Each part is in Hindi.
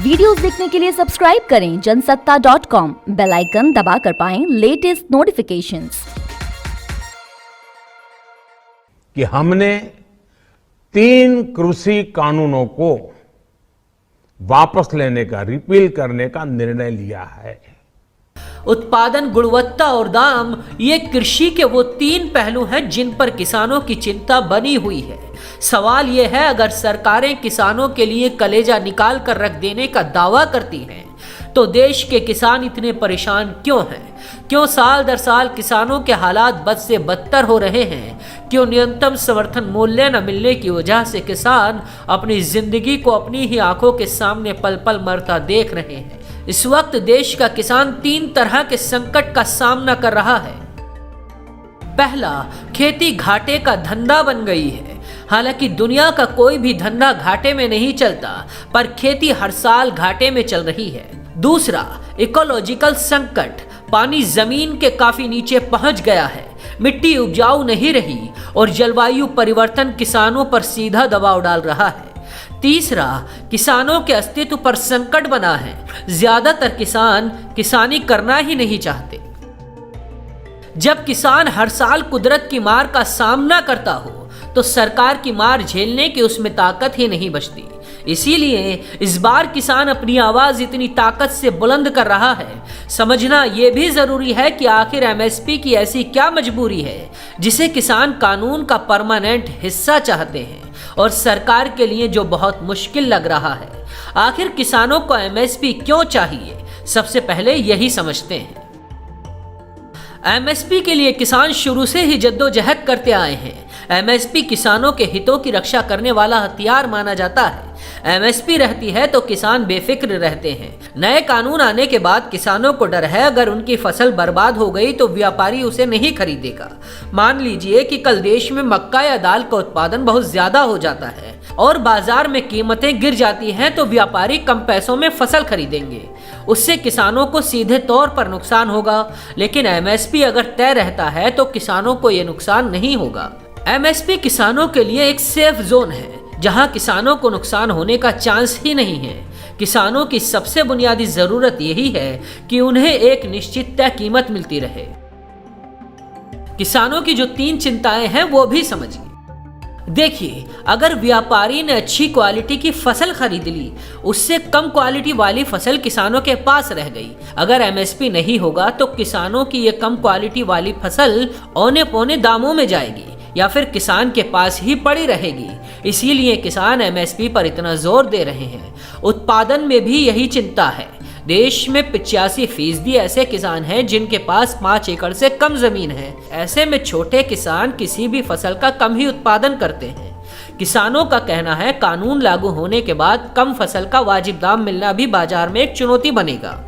वीडियोस देखने के लिए सब्सक्राइब करें जनसत्ता.com, बेल आइकन दबाकर पाएं लेटेस्ट नोटिफिकेशंस। कि हमने 3 कृषि कानूनों को वापस लेने का, रिपील करने का निर्णय लिया है। उत्पादन, गुणवत्ता और दाम, ये कृषि के वो 3 पहलू हैं जिन पर किसानों की चिंता बनी हुई है। सवाल ये है, अगर सरकारें किसानों के लिए कलेजा निकाल कर रख देने का दावा करती हैं, तो देश के किसान इतने परेशान क्यों हैं? क्यों साल दर साल किसानों के हालात बद से बदतर हो रहे हैं? क्यों न्यूनतम समर्थन मूल्य न मिलने की वजह से किसान अपनी जिंदगी को अपनी ही आंखों के सामने पल पल मरता देख रहे हैं? इस वक्त देश का किसान 3 तरह के संकट का सामना कर रहा है। पहला, खेती घाटे का धंधा बन गई है। हालांकि दुनिया का कोई भी धंधा घाटे में नहीं चलता, पर खेती हर साल घाटे में चल रही है। दूसरा, इकोलॉजिकल संकट। पानी जमीन के काफी नीचे पहुंच गया है, मिट्टी उपजाऊ नहीं रही और जलवायु परिवर्तन किसानों पर सीधा दबाव डाल रहा है। तीसरा, किसानों के अस्तित्व पर संकट बना है। ज्यादातर किसान किसानी करना ही नहीं चाहते। जब किसान हर साल कुदरत की मार का सामना करता हो, तो सरकार की मार झेलने की उसमें ताकत ही नहीं बचती। इसीलिए इस बार किसान अपनी आवाज इतनी ताकत से बुलंद कर रहा है। समझना यह भी जरूरी है कि आखिर एमएसपी की ऐसी क्या मजबूरी है जिसे किसान कानून का परमानेंट हिस्सा चाहते हैं, और सरकार के लिए जो बहुत मुश्किल लग रहा है। आखिर किसानों को एमएसपी क्यों चाहिए, सबसे पहले यही समझते हैं। एमएसपी के लिए किसान शुरू से ही जद्दोजहद करते आए हैं। एमएसपी किसानों के हितों की रक्षा करने वाला हथियार माना जाता है। एमएसपी रहती है तो किसान बेफिक्र रहते हैं। नए कानून आने के बाद किसानों को डर है, अगर उनकी फसल बर्बाद हो गई तो व्यापारी उसे नहीं खरीदेगा। मान लीजिए कि कल देश में मक्का या दाल का उत्पादन बहुत ज्यादा हो जाता है और बाजार में कीमतें गिर जाती हैं, तो व्यापारी कम पैसों में फसल खरीदेंगे। उससे किसानों को सीधे तौर पर नुकसान होगा। लेकिन एमएसपी अगर तय रहता है तो किसानों को यह नुकसान नहीं होगा। एमएसपी किसानों के लिए एक सेफ जोन है, जहां किसानों को नुकसान होने का चांस ही नहीं है। किसानों की सबसे बुनियादी जरूरत यही है कि उन्हें एक निश्चित तय कीमत मिलती रहे। किसानों की जो 3 चिंताएं हैं वो भी समझिए। देखिए, अगर व्यापारी ने अच्छी क्वालिटी की फसल खरीद ली, उससे कम क्वालिटी वाली फसल किसानों के पास रह गई। अगर एमएसपी नहीं होगा तो किसानों की ये कम क्वालिटी वाली फसल औने पौने दामों में जाएगी या फिर किसान के पास ही पड़ी रहेगी। इसीलिए किसान एमएसपी पर इतना जोर दे रहे हैं। उत्पादन में भी यही चिंता है। देश में 85% ऐसे किसान हैं जिनके पास 5 एकड़ से कम जमीन है। ऐसे में छोटे किसान किसी भी फसल का कम ही उत्पादन करते हैं। किसानों का कहना है, कानून लागू होने के बाद कम फसल का वाजिब दाम मिलना भी बाजार में एक चुनौती बनेगा।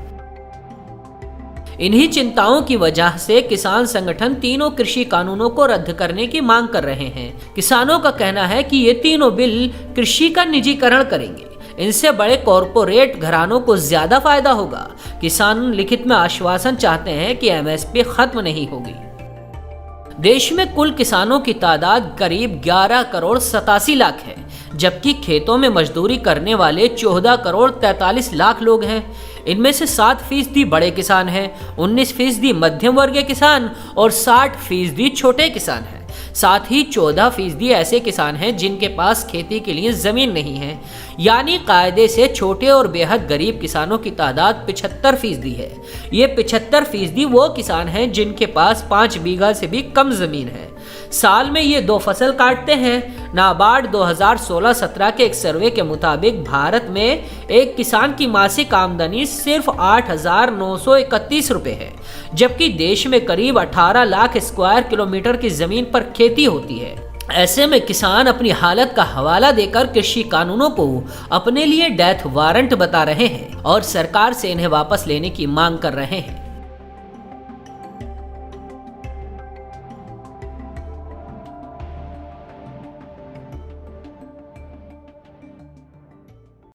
इन्हीं चिंताओं की वजह से किसान संगठन तीनों कृषि कानूनों को रद्द करने की मांग कर रहे हैं। किसानों का कहना है कि ये तीनों बिल कृषि का निजीकरण करेंगे। इनसे बड़े कॉरपोरेट घरानों को ज्यादा फायदा होगा। किसान लिखित में आश्वासन चाहते हैं कि एमएसपी खत्म नहीं होगी। देश में कुल किसानों की तादाद करीब 11 करोड़ 87 लाख है, जबकि खेतों में मजदूरी करने वाले 14 करोड़ 43 लाख लोग हैं। इनमें से 7% बड़े किसान हैं, 19% मध्यम वर्गीय किसान और 60% छोटे किसान हैं। साथ ही 14% ऐसे किसान हैं जिनके पास खेती के लिए जमीन नहीं है। यानी कायदे से छोटे और बेहद गरीब किसानों की तादाद 75% है। ये 75% वो किसान हैं जिनके पास 5 बीघा से भी कम जमीन है। साल में ये 2 फसल काटते हैं। नाबार्ड 2016-17 के एक सर्वे के मुताबिक भारत में एक किसान की मासिक आमदनी सिर्फ 8,931 रुपए है, जबकि देश में करीब 18 लाख स्क्वायर किलोमीटर की जमीन पर खेती होती है। ऐसे में किसान अपनी हालत का हवाला देकर कृषि कानूनों को अपने लिए डेथ वारंट बता रहे हैं और सरकार से इन्हें वापस लेने की मांग कर रहे हैं।